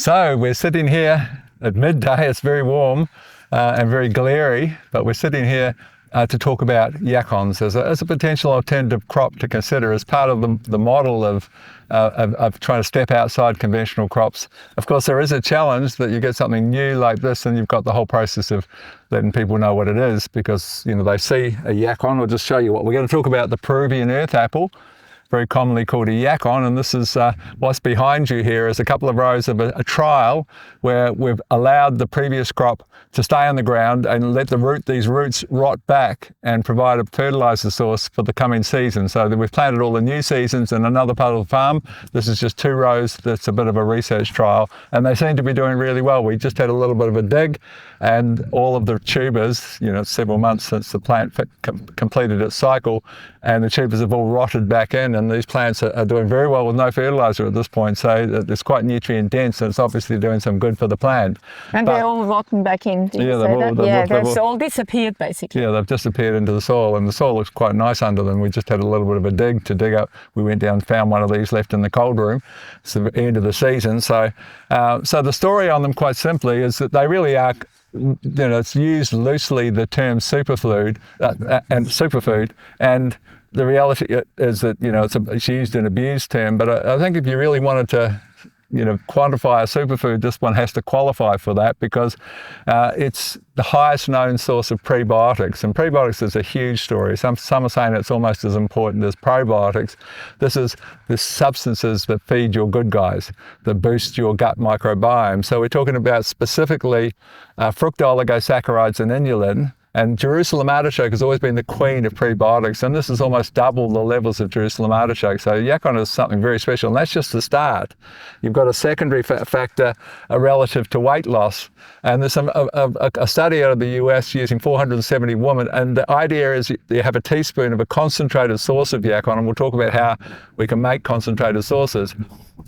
So we're sitting here at midday. It's very warm and very glary, but we're sitting here to talk about Yacons as a potential alternative crop to consider as part of the model of trying to step outside conventional crops. Of course, there is a challenge that you get something new like this and you've got the whole process of letting people know what it is, because they see a Yacon. I'll just show you what we're going to talk about: the Peruvian earth apple, very commonly called a Yacon, and this is what's behind you here is a couple of rows of a trial where we've allowed the previous crop to stay on the ground and let these roots rot back and provide a fertilizer source for the coming season. So that we've planted all the new seasons in another part of the farm. This is just 2 rows. That's a bit of a research trial, and they seem to be doing really well. We just had a little bit of a dig, and all of the tubers, several months since the plant completed its cycle, and the tubers have all rotted back in, and these plants are doing very well with no fertilizer at this point. So it's quite nutrient dense, and it's obviously doing some good for the plant. And they're all rotten back in. They've all disappeared basically. Yeah, they've disappeared into the soil, and the soil looks quite nice under them. We just had a little bit of a dig to dig up. We went down and found one of these left in the cold room. It's the end of the season. So the story on them, quite simply, is that they really are, it's used loosely, the term superfood, and the reality is that, it's used an abused term, but I think if you really wanted to, quantify a superfood, this one has to qualify for that, because it's the highest known source of prebiotics, and prebiotics is a huge story. Some are saying it's almost as important as probiotics. This is the substances that feed your good guys, that boost your gut microbiome. So we're talking about specifically fructooligosaccharides and inulin. And Jerusalem artichoke has always been the queen of prebiotics, and this is almost double the levels of Jerusalem artichoke. So Yacon is something very special, and that's just the start. You've got a secondary factor relative to weight loss, and there's a study out of the US using 470 women, and the idea is you have a teaspoon of a concentrated source of Yacon, and we'll talk about how we can make concentrated sources,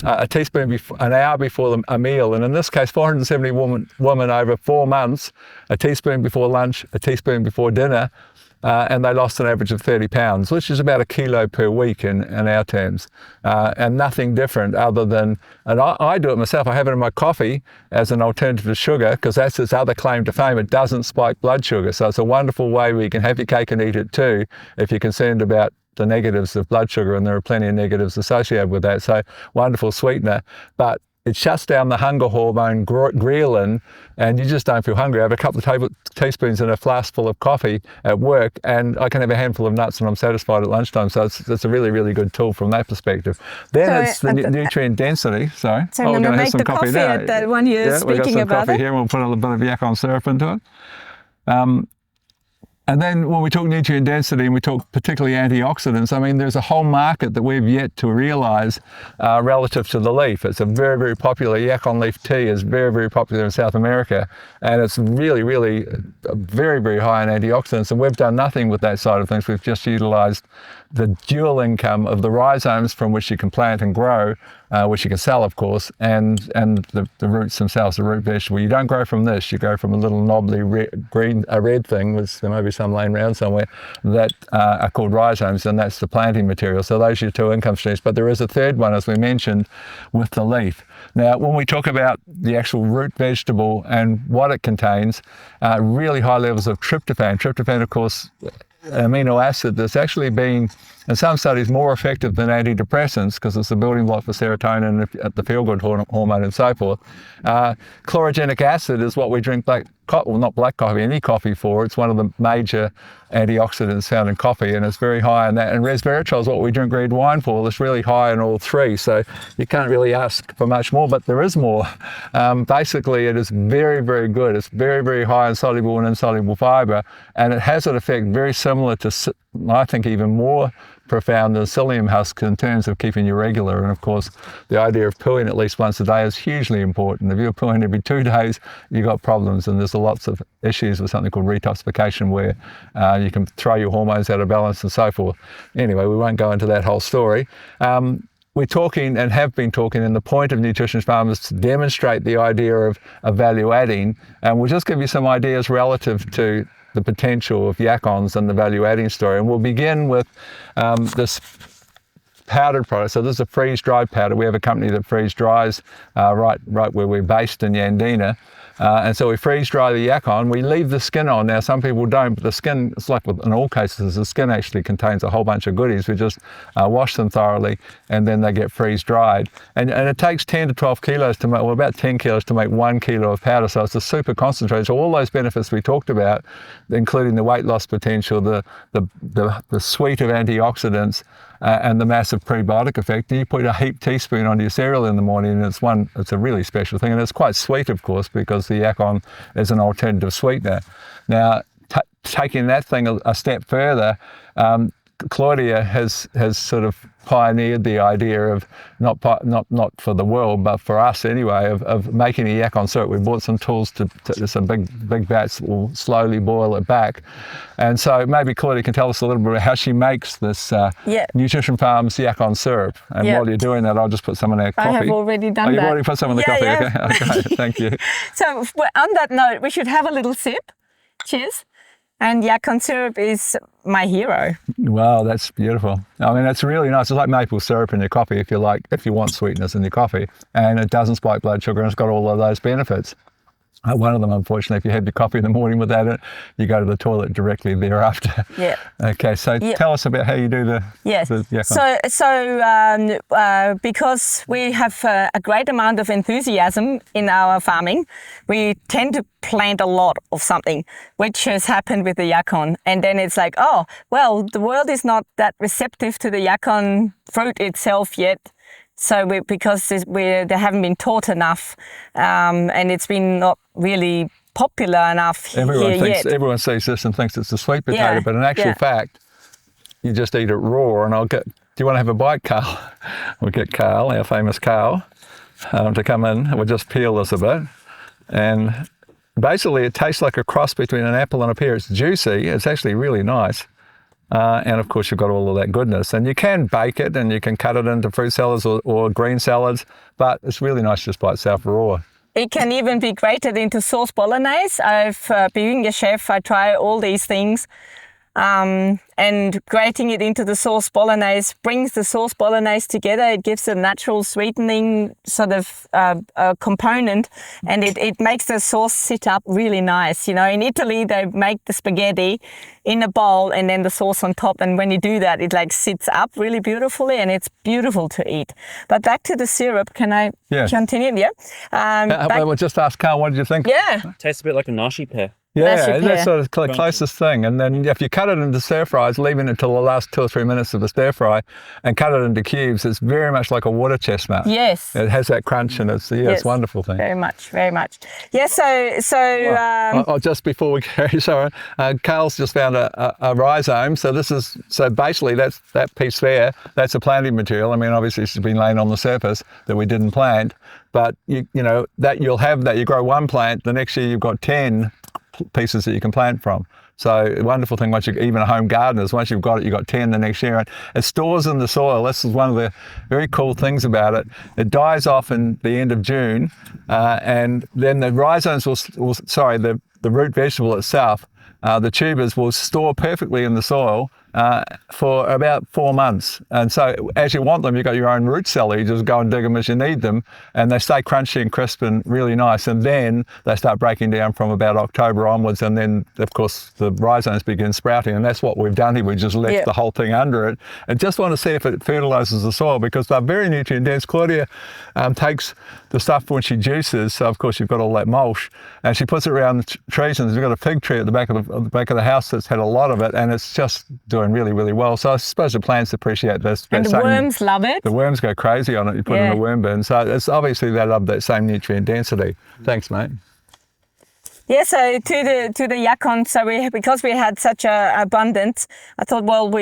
a teaspoon an hour before a meal, and in this case 470 women over 4 months, a teaspoon before lunch, a teaspoon before dinner, and they lost an average of 30 pounds, which is about 1 kilo per week in our terms, and nothing different other than, and I do it myself, I have it in my coffee as an alternative to sugar, because that's its other claim to fame: it doesn't spike blood sugar. So it's a wonderful way where you can have your cake and eat it too, if you're concerned about the negatives of blood sugar, and there are plenty of negatives associated with that. So wonderful sweetener, but it shuts down the hunger hormone ghrelin, and you just don't feel hungry. I have a couple of teaspoons in a flask full of coffee at work, and I can have a handful of nuts and I'm satisfied at lunchtime. So it's a really, really good tool from that perspective. Then it's the nutrient density. So I'm going to make the coffee now. At that one you're speaking about. We've got some coffee here, and we'll put a little bit of Yacon syrup into it. And then when we talk nutrient density and we talk particularly antioxidants, I mean, there's a whole market that we've yet to realize relative to the leaf. It's a very, very popular, Yacon leaf tea is very, very popular in South America, and it's really, really very, very high in antioxidants, and we've done nothing with that side of things. We've just utilized the dual income of the rhizomes, from which you can plant and grow, which you can sell, of course, and the roots themselves, the root vegetable. You don't grow from this, you grow from a little knobbly red thing, which there may be some laying around somewhere, that are called rhizomes, and that's the planting material. So those are your 2 income streams, but there is a third one, as we mentioned, with the leaf. Now, when we talk about the actual root vegetable and what it contains, really high levels of tryptophan. Tryptophan, of course, an amino acid that's actually been, in some studies, more effective than antidepressants, because it's the building block for serotonin, the feel-good hormone, and so forth. Chlorogenic acid is what we drink not black coffee, any coffee for. It's one of the major antioxidants found in coffee, and it's very high in that. And resveratrol is what we drink red wine for. It's really high in all 3, so you can't really ask for much more, but there is more. Basically, it is very, very good. It's very, very high in soluble and insoluble fibre, and it has an effect very similar to, I think, even more profound than psyllium husks in terms of keeping you regular. And of course, the idea of pooing at least once a day is hugely important. If you're pooing every 2 days, you've got problems, and there's lots of issues with something called detoxification, where you can throw your hormones out of balance and so forth. Anyway, we won't go into that whole story. We're talking, and have been talking, and the point of Nutrition Farm is to demonstrate the idea of value adding, and we'll just give you some ideas relative to the potential of Yacons and the value adding story. And we'll begin with this powdered product. So this is a freeze-dried powder. We have a company that freeze-dries right where we're based in Yandina. And so we freeze dry the Yacon. We leave the skin on. Now, some people don't, but the skin, it's like in all cases, the skin actually contains a whole bunch of goodies. We just wash them thoroughly, and then they get freeze dried. And it takes 10 to 12 kilos to make, well, about 10 kilos to make 1 kilo of powder. So it's a super concentrated. So all those benefits we talked about, including the weight loss potential, the suite of antioxidants, and the massive prebiotic effect. And you put a heaped teaspoon on your cereal in the morning, and it's a really special thing. And it's quite sweet, of course, because the Yacon is an alternative sweetener. Now, taking that thing a step further, Claudia has sort of pioneered the idea of not for the world, but for us anyway, of making a Yacon syrup. We bought some tools to some big vats that will slowly boil it back. And so maybe Claudia can tell us a little bit about how she makes this Nutrition Farms Yacon syrup. And while you're doing that, I'll just put some in our coffee. I have already done that. You've already put some in the coffee? Yeah. Okay, thank you. So on that note, we should have a little sip. Cheers. And Yacon syrup is my hero. Wow, that's beautiful. I mean, it's really nice. It's like maple syrup in your coffee if you want sweetness in your coffee. And it doesn't spike blood sugar, and it's got all of those benefits. One of them, unfortunately, if you have your coffee in the morning without it, you go to the toilet directly thereafter. Yeah. Okay, so tell us about how you do the Yacon. So because we have a great amount of enthusiasm in our farming, we tend to plant a lot of something, which has happened with the Yacon. And then it's like, oh, well, the world is not that receptive to the Yacon fruit itself yet. So because they haven't been taught enough, and it's been not really popular enough yet. Everyone sees this and thinks it's a sweet potato, but in actual fact, you just eat it raw. And do you want to have a bite, Carl? We'll get Carl, our famous Carl, to come in. We'll just peel this a bit. And basically it tastes like a cross between an apple and a pear. It's juicy. It's actually really nice. And of course, you've got all of that goodness. And you can bake it and you can cut it into fruit salads or green salads, but it's really nice just by itself raw. It can even be grated into sauce bolognese. Being a chef, I try all these things. And grating it into the sauce bolognese brings the sauce bolognese together. It gives a natural sweetening sort of component, and it makes the sauce sit up really nice. You know, in Italy, they make the spaghetti in a bowl and then the sauce on top. And when you do that, it like sits up really beautifully, and it's beautiful to eat. But back to the syrup, can I continue? Yeah. We'll just ask Carl, what did you think? Yeah. It tastes a bit like a nashi pear. Yeah, that's sort of the closest thing. And then if you cut it into stir fries, leaving it till the last 2 or 3 minutes of the stir fry and cut it into cubes, it's very much like a water chestnut. Yes. It has that crunch and it's a wonderful thing. Very much, very much. Yeah, just before we go, sorry, Carl's just found a rhizome. So basically that piece there, that's a planting material. I mean, obviously it's been laying on the surface that we didn't plant, but you know, that you'll have that. You grow one plant, the next year you've got 10 pieces that you can plant from. So wonderful thing, even home gardeners, once you've got it, you've got 10 the next year. And it stores in the soil. This is one of the very cool things about it. It dies off in the end of June, and then the rhizomes the root vegetable itself, the tubers will store perfectly in the soil for about 4 months. And so as you want them, you've got your own root cellar. You just go and dig them as you need them, and they stay crunchy and crisp and really nice. And then they start breaking down from about October onwards, and then of course the rhizomes begin sprouting. And that's what we've done here. We just left the whole thing under it and just want to see if it fertilizes the soil, because they're very nutrient dense. Claudia takes the stuff when she juices, so of course you've got all that mulch, and she puts it around the trees, and we've got a fig tree at the back of the house that's had a lot of it, and it's just doing really, really well. So I suppose the plants appreciate this. And the worms love it. The worms go crazy on it. You put it in a worm bin. So it's obviously they love that same nutrient density. Thanks, mate. Yeah, so to the Yacon, because we had such a abundance, I thought, well,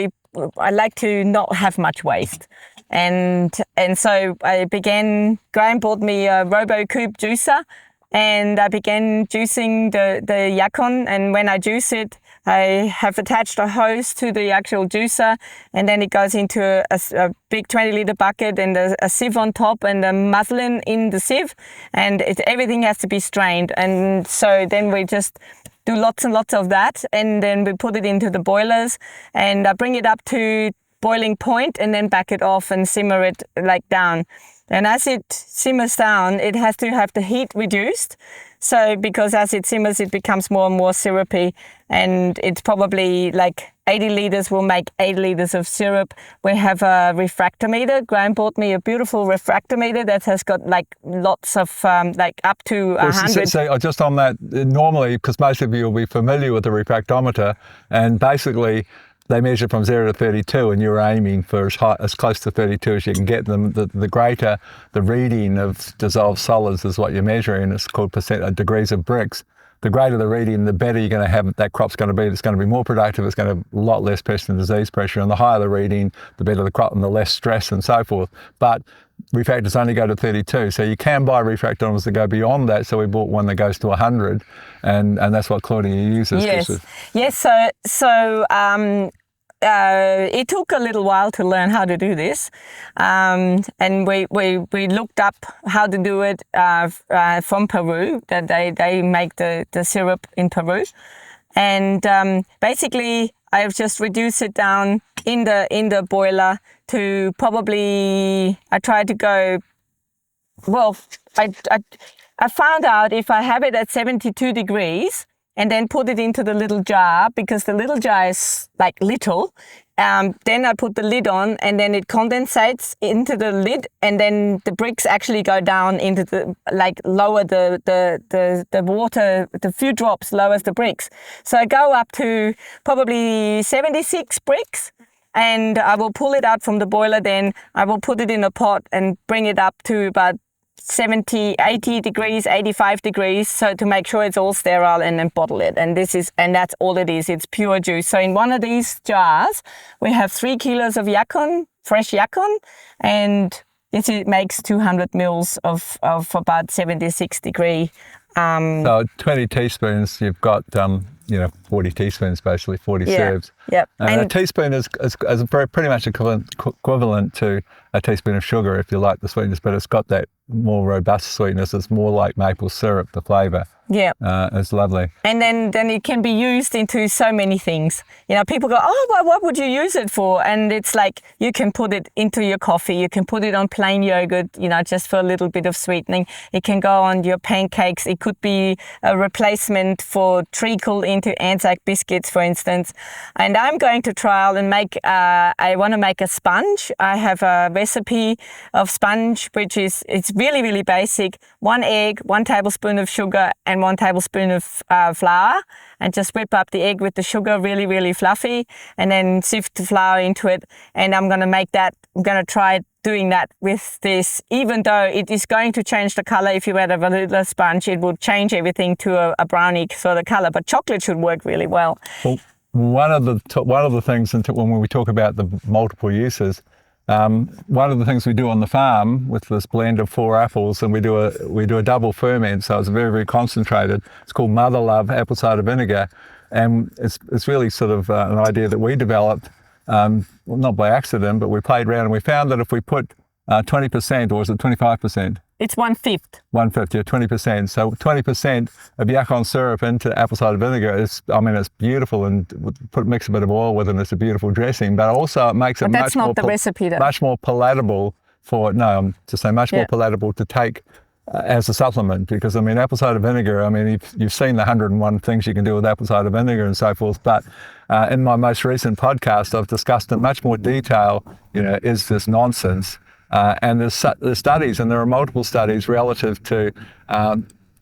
I like to not have much waste. And so I began, Graham bought me a RoboCube juicer, and I began juicing the Yacon. And when I juice it, I have attached a hose to the actual juicer, and then it goes into a big 20-litre bucket and a sieve on top and a muslin in the sieve, and everything has to be strained. And so then we just do lots and lots of that, and then we put it into the boilers, and I bring it up to boiling point and then back it off and simmer it like down. And as it simmers down, it has to have the heat reduced. So because as it simmers, it becomes more and more syrupy, and it's probably like 80 liters will make 8 liters of syrup. We have a refractometer. Graham bought me a beautiful refractometer that has got like lots of like up to 100. So just on that, normally, because most of you will be familiar with the refractometer, and basically they measure from 0 to 32, and you're aiming for as close to 32 as you can get them. The greater the reading of dissolved solids is what you're measuring. It's called degrees of Brix. The greater the reading, the better you're going to have that crop's going to be. It's going to be more productive. It's going to have a lot less pest and disease pressure. And the higher the reading, the better the crop and the less stress and so forth. But refractors only go to 32. So you can buy refractometers that go beyond that. So we bought one that goes to 100, and that's what Claudia uses. Yes. So it took a little while to learn how to do this, and we looked up how to do it from Peru. That they make the syrup in Peru, and basically I've just reduced it down in the boiler to probably, I tried to go, well, I found out if I have it at 72 degrees and then put it into the little jar, because the little jar is like little, then I put the lid on and then it condensates into the lid, and then the bricks actually go down into the, like lower the water, the few drops lowers the bricks. So I go up to probably 76 bricks, and I will pull it out from the boiler. Then I will put it in a pot and bring it up to about 70, 80 degrees, 85 degrees, so to make sure it's all sterile, and then bottle it. And that's all it is. It's pure juice. So in one of these jars, we have 3 kilos of Yacon, fresh Yacon, and it makes 200 mils of about 76 degree. So 20 teaspoons, you've got 40 teaspoons, basically 40 serves. Yep. And a teaspoon is pretty much equivalent to a teaspoon of sugar if you like the sweetness, but it's got that more robust sweetness. It's more like maple syrup, the flavour. Yeah. It's lovely. And then it can be used into so many things. People go, oh, well, what would you use it for? And it's like, you can put it into your coffee. You can put it on plain yogurt, just for a little bit of sweetening. It can go on your pancakes. It could be a replacement for treacle into Anzac biscuits, for instance. And I'm going to trial and I want to make a sponge. I have a recipe of sponge, it's really, really basic. 1 egg, 1 tablespoon of sugar, and 1 tablespoon of flour, and just whip up the egg with the sugar really, really fluffy, and then sift the flour into it. And I'm going to try doing that with this, even though it is going to change the color. If you add a vanilla sponge, it will change everything to a brownie sort of color, but chocolate should work really well. Well, one of the things when we talk about the multiple uses, one of the things we do on the farm with this blend of 4 apples, and we do a double ferment, so it's very, very concentrated. It's called Mother Love apple cider vinegar, and it's really sort of an idea that we developed, not by accident, but we played around and we found that if we put 20%, or is it 25%? It's 1/5. 1/5, yeah, 20%. So 20% of Yacon syrup into apple cider vinegar it's beautiful, and mix a bit of oil with it, and it's a beautiful dressing. But also it makes it much more palatable more palatable to take as a supplement, because apple cider vinegar, you've seen the 101 things you can do with apple cider vinegar and so forth, but in my most recent podcast I've discussed in much more detail, is this nonsense? And there's studies, and there are multiple studies relative to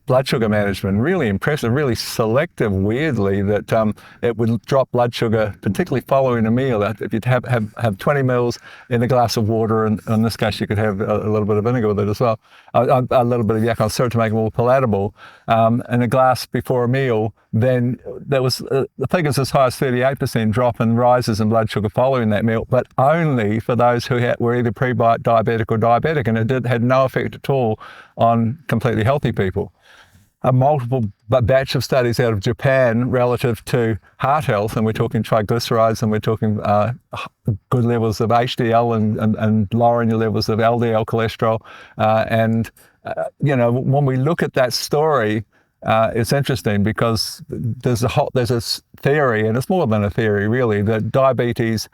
blood sugar management. Really impressive, really selective, weirdly, that it would drop blood sugar, particularly following a meal. If you'd have 20 mils in a glass of water, and in this case you could have a little bit of vinegar with it as well, a little bit of Yacon syrup to make it more palatable, in a glass before a meal, then there was the figures as high as 38% drop in rises in blood sugar following that meal, but only for those who were either pre-diabetic or diabetic, and it had no effect at all on completely healthy people. A multiple batch of studies out of Japan relative to heart health, and we're talking triglycerides, and we're talking good levels of HDL and lowering your levels of LDL cholesterol. When we look at that story, it's interesting because there's a theory, and it's more than a theory really, that diabetes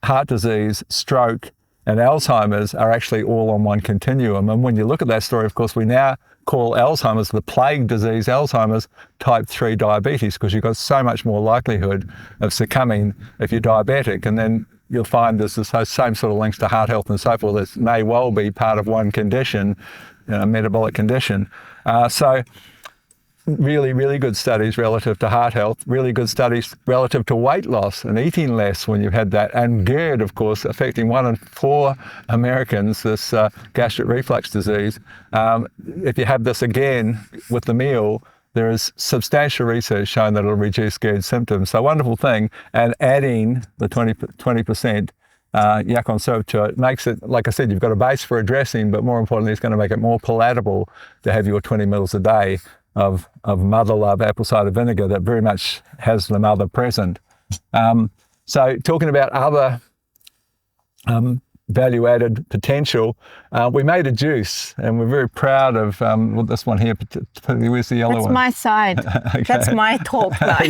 heart disease, stroke, and Alzheimer's are actually all on one continuum. And when you look at that story, of course, we now call Alzheimer's the plague disease, Alzheimer's type 3 diabetes, because you've got so much more likelihood of succumbing if you're diabetic. And then you'll find there's the same sort of links to heart health and so forth that may well be part of one condition, a metabolic condition. So really, really good studies relative to heart health, really good studies relative to weight loss and eating less when you've had that. And GERD, of course, affecting 1 in 4 Americans, this gastric reflux disease. If you have this again with the meal, there is substantial research showing that it'll reduce GERD symptoms. So wonderful thing. And adding the 20% Yacon syrup to it makes it, like I said, you've got a base for a dressing, but more importantly, it's going to make it more palatable to have your 20 mils a day of mother love apple cider vinegar that very much has the mother present. So talking about other value-added potential, we made a juice, and we're very proud of this one here. Where's the yellow one? That's my side. Okay. That's my talk now.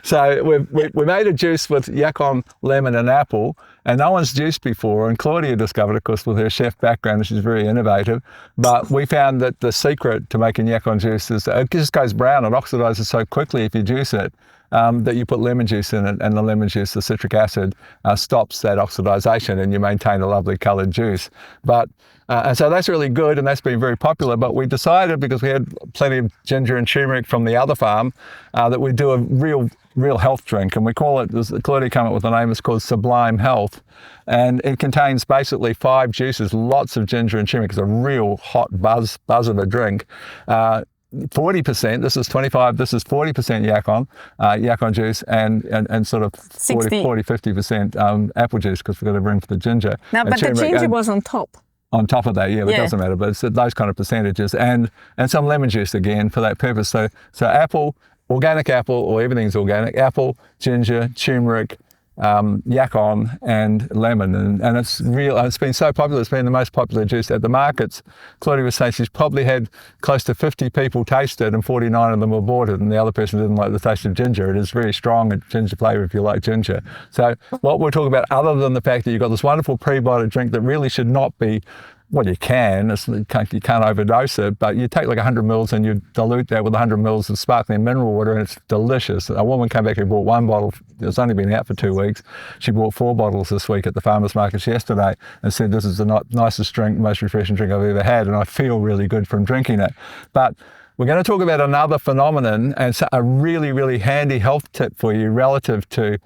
So we made a juice with Yacon, lemon and apple, and no one's juiced before. And Claudia discovered, of course, with her chef background, she's very innovative. But we found that the secret to making Yacon juice is that it just goes brown. It oxidizes so quickly if you juice it that you put lemon juice in it, and the lemon juice, the citric acid, stops that oxidization, and you maintain a lovely coloured juice. But and so that's really good, and that's been very popular. But we decided, because we had plenty of ginger and turmeric from the other farm, that we'd do a real health drink, and we call it, Claudia came up with the name, it's called Sublime Health, and it contains basically 5 juices, lots of ginger and turmeric. It's a real hot buzz of a drink. 40%, this is 25, this is 40% Yacon juice, and sort of 50% apple juice, because we've got a room for the ginger. No, but the ginger was on top. On top of that, yeah, it doesn't matter, but it's those kind of percentages, and some lemon juice again for that purpose. So apple, organic apple, or everything's organic, apple, ginger, turmeric, Yacon and lemon, and it's real. It's been so popular. It's been the most popular juice at the markets. Claudia was saying she's probably had close to 50 people taste it, and 49 of them were bought it, and the other person didn't like the taste of ginger. It is very strong, a ginger flavour if you like ginger. So what we're talking about, other than the fact that you've got this wonderful prebiotic drink that really should not be, well, you can't overdose it, but you take like 100 mils and you dilute that with 100 mils of sparkling mineral water, and it's delicious. A woman came back who bought 1 bottle. It's only been out for 2 weeks. She bought 4 bottles this week at the farmers markets yesterday, and said, this is the nicest drink, most refreshing drink I've ever had, and I feel really good from drinking it. But we're going to talk about another phenomenon, and a really, really handy health tip for you relative to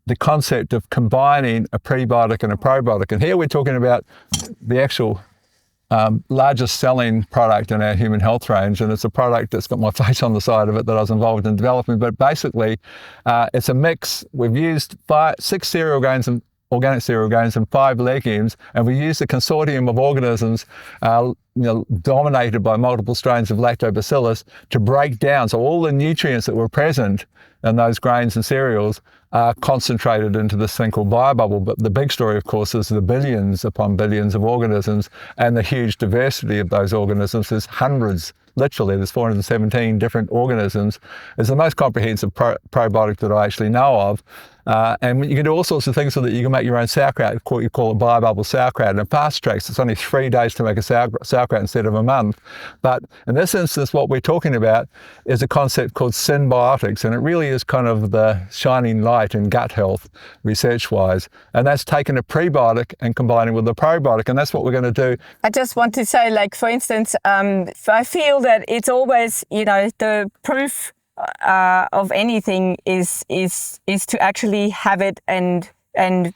the concept of combining a prebiotic and a probiotic. And here we're talking about the actual largest selling product in our human health range, and it's a product that's got my face on the side of it that I was involved in developing. But basically, it's a mix. We've used 6 cereal grains and organic cereal grains and 5 legumes, and we used a consortium of organisms dominated by multiple strains of lactobacillus to break down. So all the nutrients that were present in those grains and cereals are concentrated into this thing called biobubble. But the big story, of course, is the billions upon billions of organisms, and the huge diversity of those organisms. There's hundreds, literally, there's 417 different organisms. It's the most comprehensive probiotic that I actually know of. And you can do all sorts of things so that you can make your own sauerkraut. You call it biobubble sauerkraut, and fast tracks. It's only 3 days to make a sauerkraut instead of a month. But in this instance, what we're talking about is a concept called symbiotics, and it really is kind of the shining light in gut health, research-wise. And that's taking a prebiotic and combining with a probiotic, and that's what we're going to do. I just want to say, like, for instance, I feel that it's always, the proof of anything is to actually have it, and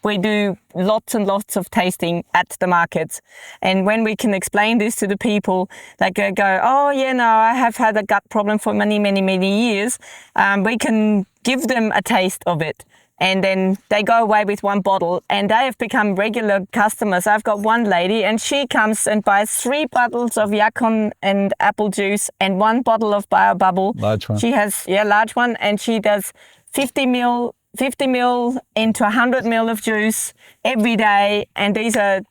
we do lots and lots of tasting at the markets, and when we can explain this to the people, they go, oh yeah, no, I have had a gut problem for many years, we can give them a taste of it, and then they go away with 1 bottle, and they have become regular customers. I've got one lady, and she comes and buys 3 bottles of Yacon and apple juice and 1 bottle of biobubble. Large one. She has, large one, and she does 50 mil into 100 mil of juice every day, and these are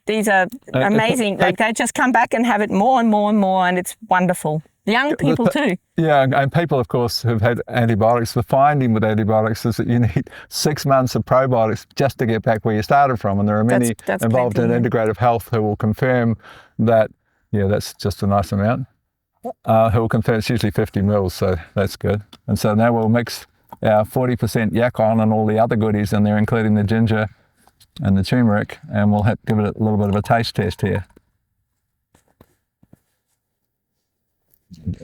amazing. Like, they just come back and have it more and more and more, and it's wonderful. Young people too. Yeah, and people, of course, who've had antibiotics. The finding with antibiotics is that you need 6 months of probiotics just to get back where you started from. And there are many That's involved plenty, in integrative health who will confirm that, yeah, that's just a nice amount. Who will confirm it's usually 50 mils, so that's good. And so now we'll mix our 40% Yacon and all the other goodies in there, including the ginger and the turmeric, and we'll give it a little bit of a taste test here.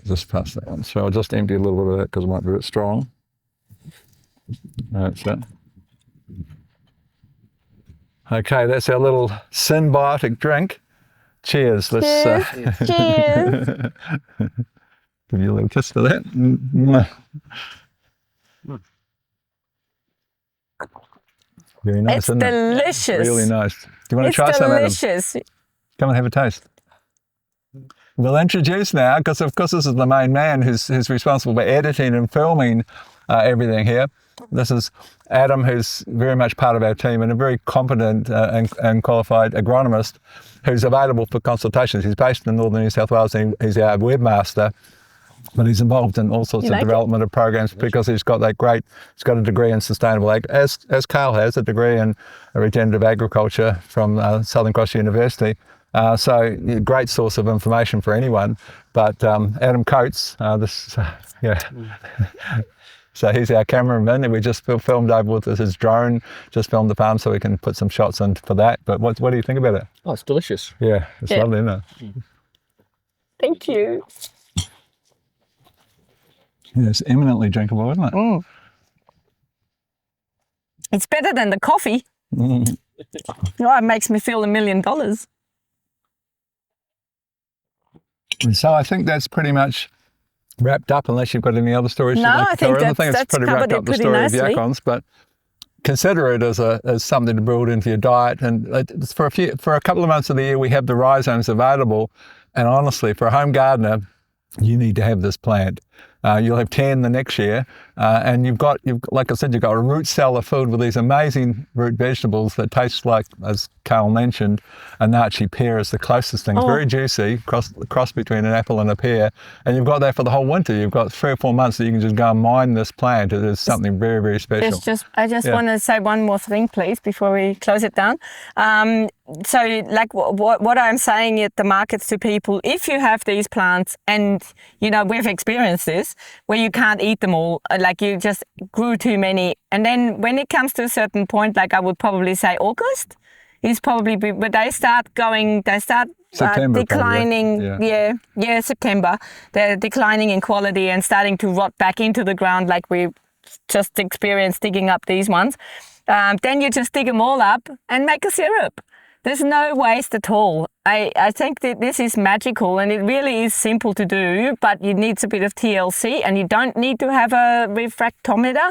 Just pass that one. So I'll just empty a little bit of that because it might be a bit strong. That's it. Okay, that's our little symbiotic drink. Cheers. Let's Cheers. give you a little kiss for that. Very nice, It's isn't it? delicious. Really nice. Do you want to It's try some, Adam? delicious. Come and have a taste. We'll introduce now, because of course this is the main man who's responsible for editing and filming everything here. This is Adam, who's very much part of our team and a very competent and qualified agronomist who's available for consultations. He's based in northern New South Wales and he's our webmaster, but he's involved in all sorts of development of programs because he's got he's got a degree in sustainable ag, as Carl has, a degree in regenerative agriculture from Southern Cross University. So great source of information for anyone. But Adam Coates, so he's our cameraman, and we just filmed over with his drone, just filmed the farm so we can put some shots in for that. But what do you think about it? Oh, it's delicious. Yeah, it's lovely, isn't it? Thank you. Yeah, it's eminently drinkable, isn't it? Mm. It's better than the coffee. Mm. Oh, it makes me feel $1 million. And so I think that's pretty much wrapped up, unless you've got any other stories you'd like to cover. I think it's pretty wrapped up the story nicely. Of Yacons, but consider it as something to build into your diet. And it's for a couple of months of the year, we have the rhizomes available. And honestly, for a home gardener, you need to have this plant. You'll have 10 the next year, and you've got, like I said, you've got a root cellar filled with these amazing root vegetables that taste like, as Carl mentioned, a nashi pear is the closest thing. It's very juicy, cross between an apple and a pear, and you've got that for the whole winter. You've got 3 or 4 months that you can just go and mine this plant. It is something very, very special. I just want to say one more thing, please, before we close it down. So like what I'm saying at the markets to people, if you have these plants and, we've experienced this, where you can't eat them all, like you just grew too many. And then when it comes to a certain point, like I would probably say August is probably, but they start September, declining. probably, yeah, September. They're declining in quality and starting to rot back into the ground like we just experienced digging up these ones. Then you just dig them all up and make a syrup. There's no waste at all. I think that this is magical and it really is simple to do, but it needs a bit of TLC and you don't need to have a refractometer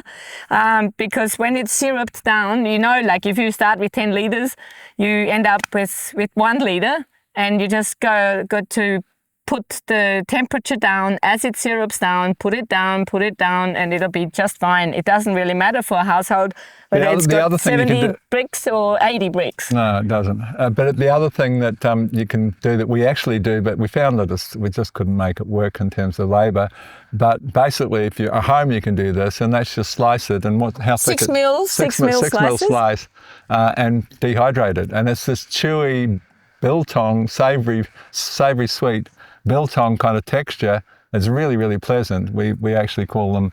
because when it's syruped down, like if you start with 10 litres, you end up with 1 litre and you just go to put the temperature down as it syrups down, put it down, and it'll be just fine. It doesn't really matter for a household whether it's got 70 bricks or 80 bricks. No, it doesn't. But the other thing that you can do that we actually do, but we found that we just couldn't make it work in terms of labour. But basically, if you're at home, you can do this, and that's just slice it. And how thick? 6 mil slice, and dehydrate it. And it's this chewy biltong, savoury sweet biltong kind of texture. It's really, really pleasant. We actually call them,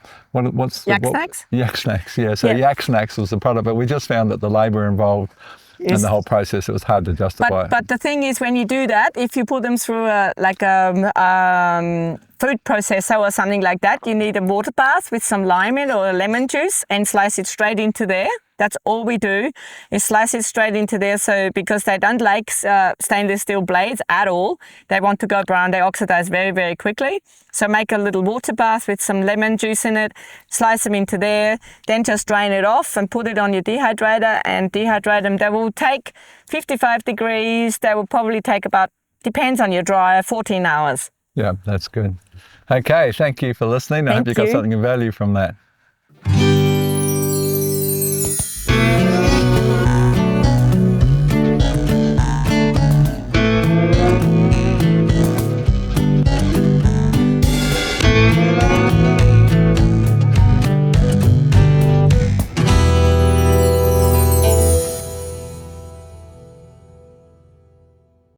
yak snacks? Yak snacks, yeah. So yak snacks was the product, but we just found that the labour involved in the whole process, it was hard to justify. But the thing is, when you do that, if you put them through a food processor or something like that, you need a water bath with some lime in or a lemon juice and slice it straight into there. That's all we do, is slice it straight into there. So because they don't like stainless steel blades at all, they want to go brown, they oxidize very, very quickly. So make a little water bath with some lemon juice in it, slice them into there, then just drain it off and put it on your dehydrator and dehydrate them. They will take 55 degrees. They will probably take about, depends on your dryer, 14 hours. Yeah, that's good. Okay, thank you for listening. I hope you got something of value from that. Bye.